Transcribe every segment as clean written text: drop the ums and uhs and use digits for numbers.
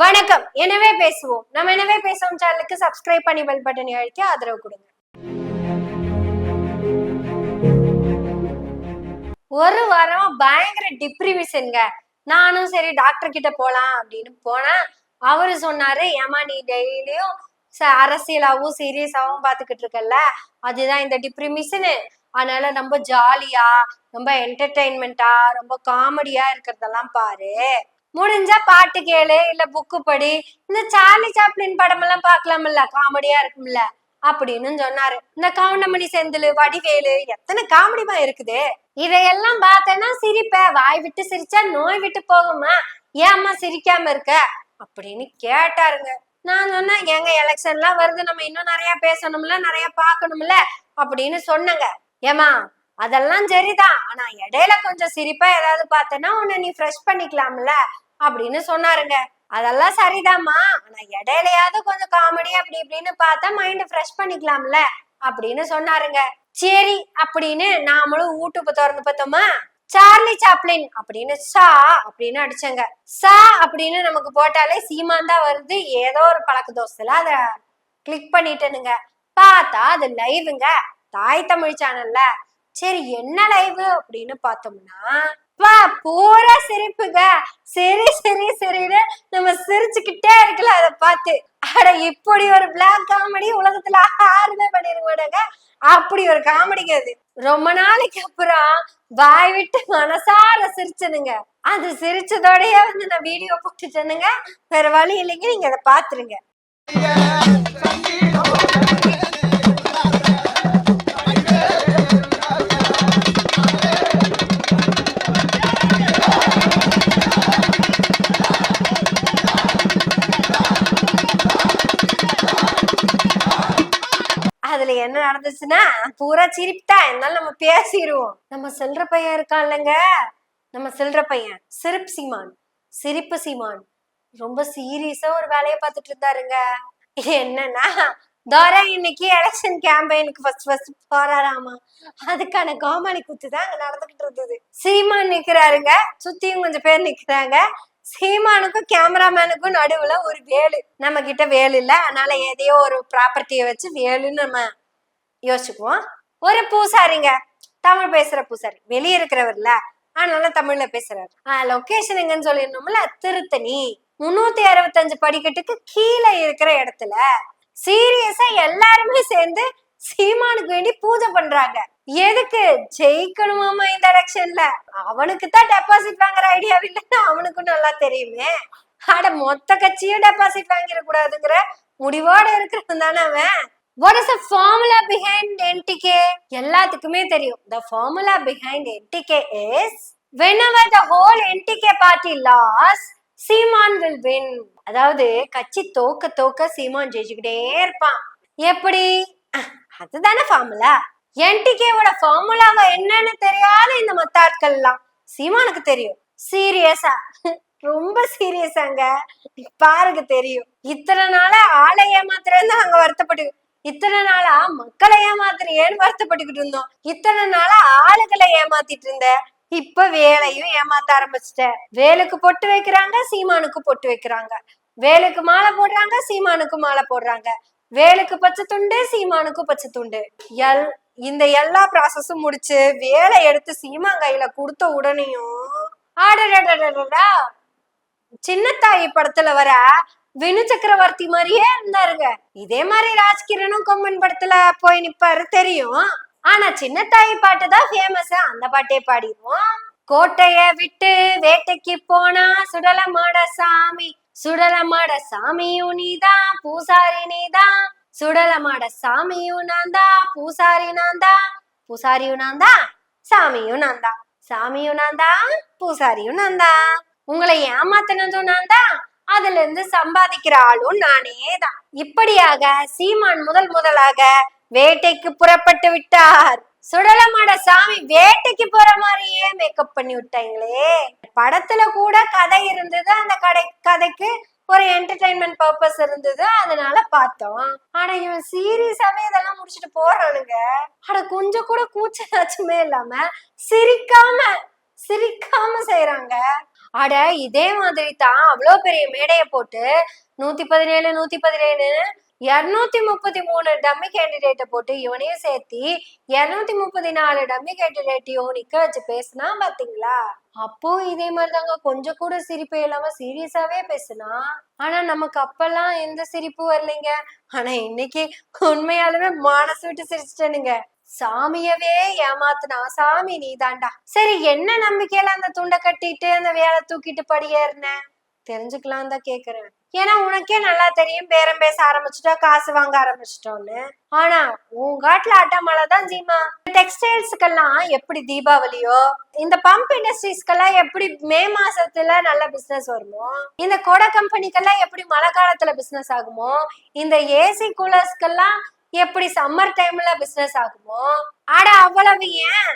வணக்கம். எனவே பேசுவோம். நம்ம எனவே பேசுவோம் சேனலுக்கு சப்ஸ்கிரைப் பண்ணி பெல் பட்டனை அழுத்தி ஆதரவு கொடுங்க. ஒரு வாரமா பயங்கர டிப்ரிவிஷன்ங்க. நானும் சரி டாக்டர் கிட்ட போலாம் அப்படின்னு போனா அவரு சொன்னாரு, ஏமா நீ டெய்லியும் அரசியலாவும் சீரியஸாவும் பாத்துக்கிட்டு இருக்கல, அதுதான் இந்த டிப்ரிமிஷனு. அதனால ரொம்ப ஜாலியா, ரொம்ப என்டர்டெயின்மெண்டா, ரொம்ப காமெடியா இருக்கிறதெல்லாம் பாரு. முடிஞ்சா பாட்டு கேளு, இல்ல புக்கு படி, இந்த சார்லி சாப்ளின் படம் எல்லாம் பாக்கலாம்ல, காமெடியா இருக்கும்ல அப்படின்னு சொன்னாரு. இந்த கவுண்டமணி செந்தில், வடிவேலு, எத்தனை காமெடிமா இருக்குது. இதையெல்லாம் பார்த்தேன்னா சிரிப்ப. வாய் விட்டு சிரிச்சா நோய் விட்டு போகுமா, ஏம்மா சிரிக்காம இருக்க அப்படின்னு கேட்டாருங்க. நான் சொன்னேன், எங்க எலெக்ஷன் எல்லாம் வருது, நம்ம இன்னும் நிறைய பேசணும்ல, நிறைய பாக்கணும்ல அப்படின்னு சொன்னங்க. ஏமா அதெல்லாம் சரிதான், ஆனா இடையில கொஞ்சம் சிரிப்பா ஏதாவது பார்த்தேன்னா உன்னை நீ ஃப்ரெஷ் பண்ணிக்கலாம்ல அப்படின்னு சொன்னாருங்க. அதெல்லாம் சரிதாம்மா, ஆனா இடையிலயாவது கொஞ்சம் காமெடி அப்படி இப்படின்னு பார்த்தா மைண்ட் ஃப்ரெஷ் பண்ணிக்கலாம்ல அப்படின்னு சொன்னாருங்க. சரி அப்படின்னு நாமளும் யூடியூப் திறந்து பார்த்தோமா, சார்லி சாப்ளின் அப்படின்னு சா அப்படின்னு அடிச்சங்க. சா அப்படின்னு நமக்கு போட்டாலே சீமான் தான் வருது. ஏதோ ஒரு பழக்க தோசைல அத கிளிக் பண்ணிட்டேனுங்க. பார்த்தா அது லைவுங்க, தாய் தமிழ் சேனல்ல. சரி என்ன லைவ் அப்படின்னு பார்த்தோம்னா பூரா சிரிப்புங்க. சரி சரி சரின்னு நம்ம சிரிச்சுக்கிட்டே இருக்கல அதை பார்த்து. அட இப்படி ஒரு பிளாக் காமெடி உலகத்துல யாருமே பண்ணிருக்க மாட்டாங்க. அப்படி ஒரு காமெடிங்க அது. ரொம்ப நாளைக்கு அப்புறம் வாய் விட்டு மனசார சிரிச்சனுங்க. அது சிரிச்சதோடய நான் வீடியோ போட்டுட்டேனுங்க. வேற வழி இல்லைங்க, நீங்க அதை பாத்துருங்க. அதுல என்ன நடந்துச்சுன்னா பூரா சிரிப்டா. என்னால நம்ம பேசிடுவோம். நம்ம செல்ற பையன் இருக்கான் இல்லைங்க, நம்ம செல்ற பையன் சிரிப்பு சீமான், சிரிப்பு சீமான் ரொம்ப சீரியஸா ஒரு வேலையை பார்த்துட்டு இருந்தாருங்க. என்னன்னா தோரா இன்னைக்கு எலெக்ஷன் கேம்பெயினுக்கு ஃபர்ஸ்ட் போறாராமா. அதுக்கான கோமாளி குத்து தான் அங்க நடந்துகிட்டு இருந்தது. சீமான் நிக்கிறாருங்க, சுத்தியும் கொஞ்சம் பேர் நிக்கிறாங்க. சீமானுக்கும் கேமராமேனுக்கும் நடுவுல ஒரு வேலு. நம்ம கிட்ட வேலு இல்ல, அதனால எதையோ ஒரு ப்ராப்பர்ட்டியை வச்சு வேலுன்னு நம்ம யோசிச்சுக்குவோம். ஒரு பூசாரிங்க, தமிழ் பேசுற பூசாரி, வெளியே இருக்கிறவர்ல அதனால தமிழ்ல பேசுறாரு. லொகேஷன் எங்கன்னு சொல்லிடணும்ல, திருத்தணி 365 படிக்கட்டுக்கு கீழே இருக்கிற இடத்துல சீரியஸா எல்லாருமே சேர்ந்து சீமானுக்கு வேண்டி பூஜை பண்றாங்க. எதுக்கு? ஜெயிக்கணுமாமா இந்த எலெக்ஷன்ல. அவனுக்கு தான் டெபாசிட் வாங்குற ஐடியா இல்லைன்னு அவனுக்கும் நல்லா தெரியுமே. அட மொத்த கட்சியும் டெபாசிட் வாங்கிட கூடாதுங்கிற முடிவோட இருக்கிறவன் தானே அவன். What is the formula behind NTK? எல்லாத்துக்குமே தெரியும். The formula behind NTK is whenever the whole NTK party lost, Seeman will win. அதாவது கட்சி தோக்க தோக்க சீமான் ஜெயிச்சுக்கிட்டே இருப்பான். எப்படி? அதுதானே ஃபார்முலா. என்டிகேவோட ஃபார்முலாவை என்னன்னு தெரியாத இந்த மத்த ஆட்கள்லாம் சீமானுக்கு தெரியும். சீரியஸா, ரொம்ப சீரியஸாங்க, பாருங்க தெரியும். இத்தனை நாளா ஆளை ஏமாத்துறேன்னு அங்க வருத்தப்பட்டு, இத்தனை நாளா மக்களை ஏமாத்துறேன்னு வருத்தப்பட்டுக்கிட்டு இருந்தோம். இத்தனை நாளா ஆளுகளை ஏமாத்திட்டு இருந்த, இப்ப வேலையும் ஏமாத்த ஆரம்பிச்சிட்ட. வேலுக்கு பொட்டு வைக்கிறாங்க, சீமானுக்கு பொட்டு வைக்கிறாங்க. வேலுக்கு மாலை போடுறாங்க, சீமானுக்கு மாலை போடுறாங்க. வேலுக்கு பச்சை துண்டு, சீமானுக்கு பச்சை துண்டு. இந்த எல்லா ப்ராசஸும் முடிச்சு வேலை எடுத்து சீமான் கையில கொடுத்த உடனேயும் ஆடா சின்னத்தாயி படத்துல வர வினு சக்கரவர்த்தி மாதிரியே இருந்தாருங்க. இதே மாதிரி ராஜ்கிரனும் கொம்மன் படத்துல போய் நிப்பாரு தெரியும். ஆனா சின்னத்தாயி பாட்டு தான் ஃபேமஸ், அந்த பாட்டே பாடிடுவோம். கோட்டைய விட்டு வேட்டைக்கு போனா சுடலமாட சாமி, சுடலமாட சாமியும் நீதான், பூசாரி நீதான். சுடலமாட சாமியும் நான் தான், பூசாரி நான் தான். பூசாரியும் நான் தான், சாமியும் நான் தான். சாமியும் நான் தான், பூசாரியும் நான் தான். உங்களை ஏமாத்தினதும் நான் தான், அதுல இருந்து சம்பாதிக்கிற ஆளும் நானே தான். இப்படியாக சீமான் முதலாக வேட்டைக்கு புறப்பட்டு விட்டார். சுடலமாட சாமி வேட்டைக்கு போற மாதிரியே மேக்கப் பண்ணி விட்டாங்களே. படத்துல கூட கதை இருந்தது, அந்த கதைக்கு ஒரு என்டர்டைன்மெண்ட் பர்பஸ் இருந்தது, அதனால பார்த்தோம். ஆனா இவன் சீரியஸாவே இதெல்லாம் முடிச்சுட்டு போறானுங்க. ஆனா கொஞ்சம் கூட கூச்சலாச்சுமே இல்லாம சிரிக்காம செய்யறாங்க. அட இதே மாதிரி தான் அவ்வளோ பெரிய மேடைய போட்டு 117 117 233 டம்மி கேண்டிடேட்டை போட்டு இவனையும் சேர்த்தி 234 டம்மி கேண்டிடேட்டையும் நிக்க வச்சு பேசுனா பாத்தீங்களா? அப்போ இதே மாதிரிதாங்க கொஞ்சம் கூட சிரிப்பே இல்லாம சீரியஸாவே பேசுனா. ஆனா நமக்கு அப்பெல்லாம் எந்த சிரிப்பு வரலைங்க. ஆனா இன்னைக்கு உண்மையாலுமே மனசு விட்டு சிரிச்சிட்டேனுங்க. சாமியவே ஏமாத்துனா சாமி நீ தாண்டா. சரி, என்ன நம்பிக்கையில அந்த துண்டை கட்டிட்டு அந்த வேலை தூக்கிட்டு படியேறின தெரிஞ்சுக்கலாம் தான் கேக்குறேன். ஏன்னா உனக்கே நல்லா தெரியும் பேரம் பேச ஆரம்பிச்சுட்டா காசு வாங்க ஆரம்பிச்சிட்டோன்னு. ஆனா உன் காட்டுல அட்டமழை தான் ஜீமா. டெக்ஸ்டைல்ஸுக்கெல்லாம் எப்படி தீபாவளியோ, இந்த பம்ப் இண்டஸ்ட்ரீஸ்க்கெல்லாம் எப்படி மே மாசத்துல நல்ல பிசினஸ் வருமோ, இந்த கொடை கம்பெனிக்கெல்லாம் எப்படி மழை காலத்துல பிசினஸ் ஆகுமோ, இந்த ஏசி கூலர்ஸ்க்கெல்லாம் எப்படி சம்மர் டைம்ல பிசினஸ் ஆகுமோ, ஆட அவ்வளவு ஏன்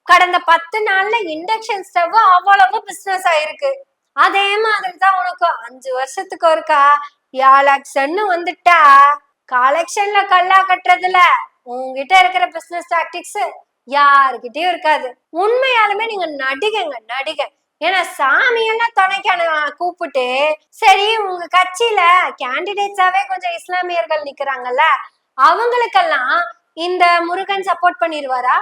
கடந்த 10 நாள்ல இண்டக்ஷன் ஸ்டவ் அவ்வளவு பிசினஸ் ஆயிருக்கு. அதே மாதிரிதான் உனக்கு 5 வருஷத்துக்கு ஒருக்கா யாலக்ஷன்னு வந்துட்டா கலெக்ஷன்ல கல்லா கட்டுறதுல உங்ககிட்ட இருக்கிற பிசினஸ் டாக்டிக்ஸ் யாருக்கிட்டயும் இருக்காது. உண்மையாலுமே நீங்க நடிகை. ஏன்னா சாமியெல்லாம் துணைக்கான கூப்பிட்டு, சரி உங்க கட்சியில கேண்டிடேட்ஸாவே கொஞ்சம் இஸ்லாமியர்கள் நிக்கிறாங்கல்ல, அவங்களுக்கெல்லாம் இந்த முருகன் சப்போர்ட் பண்ணிடுவாரா?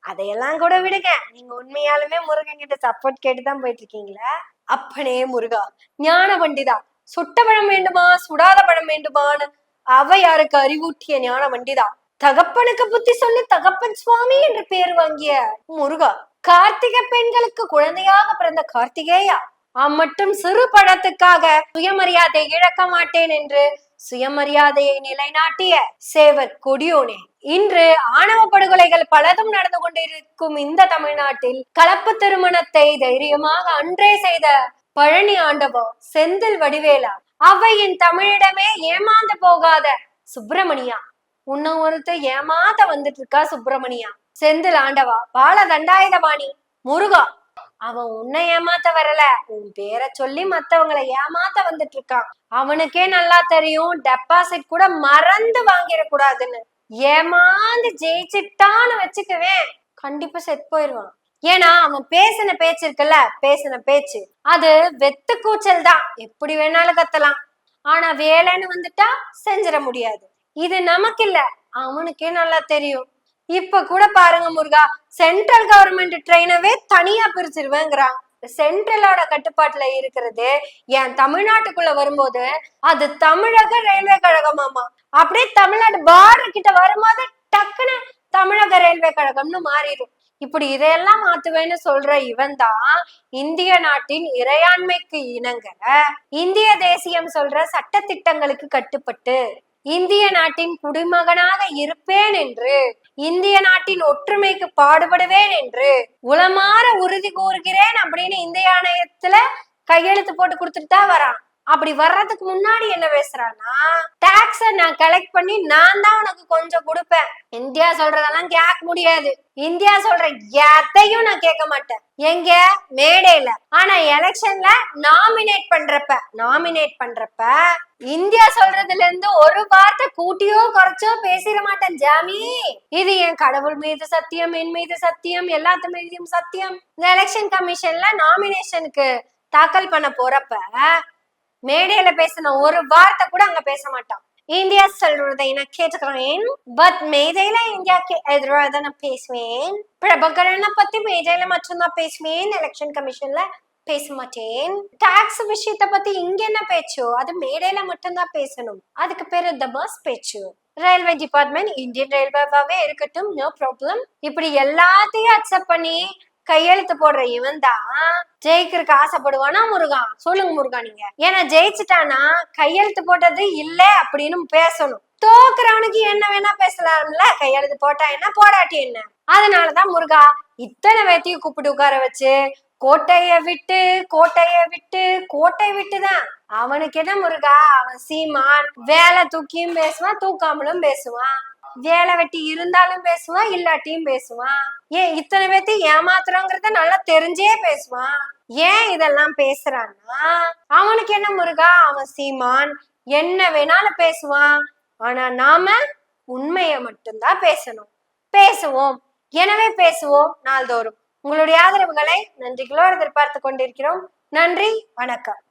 அதையெல்லாம் கூட விடுங்க, நீங்க உண்மையாலுமே முருகன் கிட்ட சப்போர்ட் கேட்டுதான் போயிட்டு இருக்கீங்களா? அப்பனே முருகா, ஞான பண்டிதா, சுட்ட பழம் வேண்டுமா சுடாத பழம் வேண்டுமான்னு அவையாருக்கு அறிவூட்டிய ஞான பண்டிதா, தகப்பனுக்கு புத்தி சொல்லி தகப்பன் சுவாமி என்று பேர் வாங்கிய முருகா, கார்த்திகை பெண்களுக்கு குழந்தையாக பிறந்த கார்த்திகேயா, அம்மட்டும் சிறு பழத்துக்காக சுயமரியாதை இழக்க மாட்டேன் என்று சுயமரியாதையை நிலைநாட்டிய சேவர் கொடியோனே, இன்று ஆணவ படுகொலைகள் பலதும் நடந்து கொண்டிருக்கும் இந்த தமிழ்நாட்டில் கலப்பு திருமணத்தை தைரியமாக அன்றே செய்த பழனி ஆண்டவா, செந்தில் வடிவேலா, அவையின் தமிழிடமே ஏமாந்து போகாத சுப்பிரமணியா, உன்ன ஒருத்தர் ஏமாத்த வந்துட்டு இருக்கா சுப்பிரமணியா, செந்தில் ஆண்டவா, பால தண்டாயுதபாணி முருகா, அவன் உன்னை ஏமாத்த வரல, உன் பேரை சொல்லி மத்தவங்களை ஏமாத்த வந்துட்டு இருக்கான். அவனுக்கே நல்லா தெரியும் டெபாசிட் கூட மறந்து வாங்கிடக்கூடாதுன்னு. ஏமாந்து ஜெயிச்சிட்டான்னு வச்சுக்குவேன், கண்டிப்பா செத்து போயிடுவான். ஏன்னா அவன் பேசின பேச்சு இருக்குல்ல, பேசின பேச்சு அது வெத்து கூச்சல் தான், எப்படி வேணாலும் கத்தலாம். ஆனா வேலைன்னு வந்துட்டா செஞ்சிட முடியாது. இது நமக்கு இல்ல, அவனுக்கே நல்லா தெரியும். இப்ப கூட பாருங்க முருகா, சென்ட்ரல் கவர்மெண்ட் ட்ரெயினவே தனியா பிரிச்சிருவேங்கிறான். சென்ட்ரலோட கட்டுப்பாட்டுல இருக்கிறது என் தமிழ்நாட்டுக்குள்ள வரும்போது அது தமிழக ரயில்வே கழகமாமா. அப்படியே தமிழ்நாடு பார்டர் கிட்ட வரும்போது டக்குன்னு தமிழக ரயில்வே கழகம்னு மாறிடும். இப்படி இதையெல்லாம் மாத்துவேன்னு சொல்ற இவன் தான் இந்திய நாட்டின் இறையாண்மைக்கு இணங்க இந்திய தேசியம் சொல்ற சட்ட திட்டங்களுக்கு கட்டுப்பட்டு இந்திய நாட்டின் குடிமகனாக இருப்பேன் என்று, இந்திய நாட்டின் ஒற்றுமைக்கு பாடுபடுவேன் என்று உளமாற உறுதி கூறுகிறேன் அப்படின்னு இந்திய ஆணையத்துல கையெழுத்து போட்டு கொடுத்துட்டு தான் வரான். அப்படி வர்றதுக்கு முன்னாடி என்ன பேசுறான்னா, டாக்ஸ நான் கலெக்ட் பண்ணி நான் தான் உனக்கு கொஞ்சம் கொடுப்பேன். இந்தியா சொல்றதெல்லாம் கேட்க முடியாது, இந்தியா சொல்ற எதையும் நான் கேட்க மாட்டேன். எங்க மேடையில, ஆனா எலெக்ஷன்ல நாமினேட் பண்றப்ப இந்தியா சொல்றதுல இருந்து ஒரு வார்த்தை கூட்டியோ குறைச்சோ பேசிட மாட்டேன் ஜாமி. இது என் கடவுள் மீது சத்தியம், என் மீது சத்தியம், எல்லாத்து மீதும் சத்தியம். இந்த எலெக்ஷன் கமிஷன்ல நாமினேஷனுக்கு தாக்கல் பண்ண போறப்ப மேடையில பேசின ஒரு வார்த்தை கூட அங்க பேச மாட்டான். இந்தியா சொல்றதை நான் கேட்டுக்கிறேன், பட் மேடையில இந்தியாவுக்கு எதிராக தான் நான் பேசுவேன். பிரபாகரனை பத்தி மேடையில மட்டும்தான் பேசுவேன், எலெக்ஷன் கமிஷன்ல பேச மாட்டேன். டாக்ஸ் விஷயத்த பத்தி இங்க என்ன பேச்சோ அது மேடையில மட்டும்தான் பேசணும், அதுக்கு பேரு தமாஸ் பேச்சு. ரயில்வே டிபார்ட்மெண்ட் இந்தியன் ரயில்வேவாவே இருக்கட்டும், நோ ப்ராப்ளம். இப்படி எல்லாத்தையும் அக்செப்ட் பண்ணி கையெழுத்து போடுற இவன் தான் ஜெயிக்கிறதுக்கு ஆசைப்படுவானா முருகா? சொல்லுங்க முருகா நீங்க. ஏன்னா ஜெயிச்சுட்டானா கையெழுத்து போட்டது இல்ல அப்படின்னு பேசணும். தோக்குறவனுக்கு என்ன வேணா பேசலாம்ல, கையெழுத்து போட்டா என்ன போடாட்டி என்ன. அதனாலதான் முருகா இத்தனை பேத்தையும் கூப்பிட்டு உட்கார வச்சு கோட்டையை விட்டுதான் அவனுக்கு என்ன முருகா, அவன் சீமான் வேலை தூக்கியும் பேசுவான் தூக்காமலும் பேசுவான், வேலை வெட்டி இருந்தாலும் பேசுவான் இல்லாட்டியும் பேசுவான். ஏன் இத்தனை பேர்த்தையும் ஏமாத்துறோங்கிறத நல்லா தெரிஞ்சே பேசுவான். ஏன் இதெல்லாம் பேசுறான்னா அவனுக்கு என்ன முருகா, அவன் சீமான் என்ன வேணாலும் பேசுவான். ஆனா நாம உண்மையை மட்டும்தான் பேசணும், பேசுவோம். எனவே பேசுவோம் நாள்தோறும். உங்களுடைய ஆதரவுகளை நன்றிகளோடு எதிர்பார்த்து கொண்டிருக்கிறோம். நன்றி, வணக்கம்.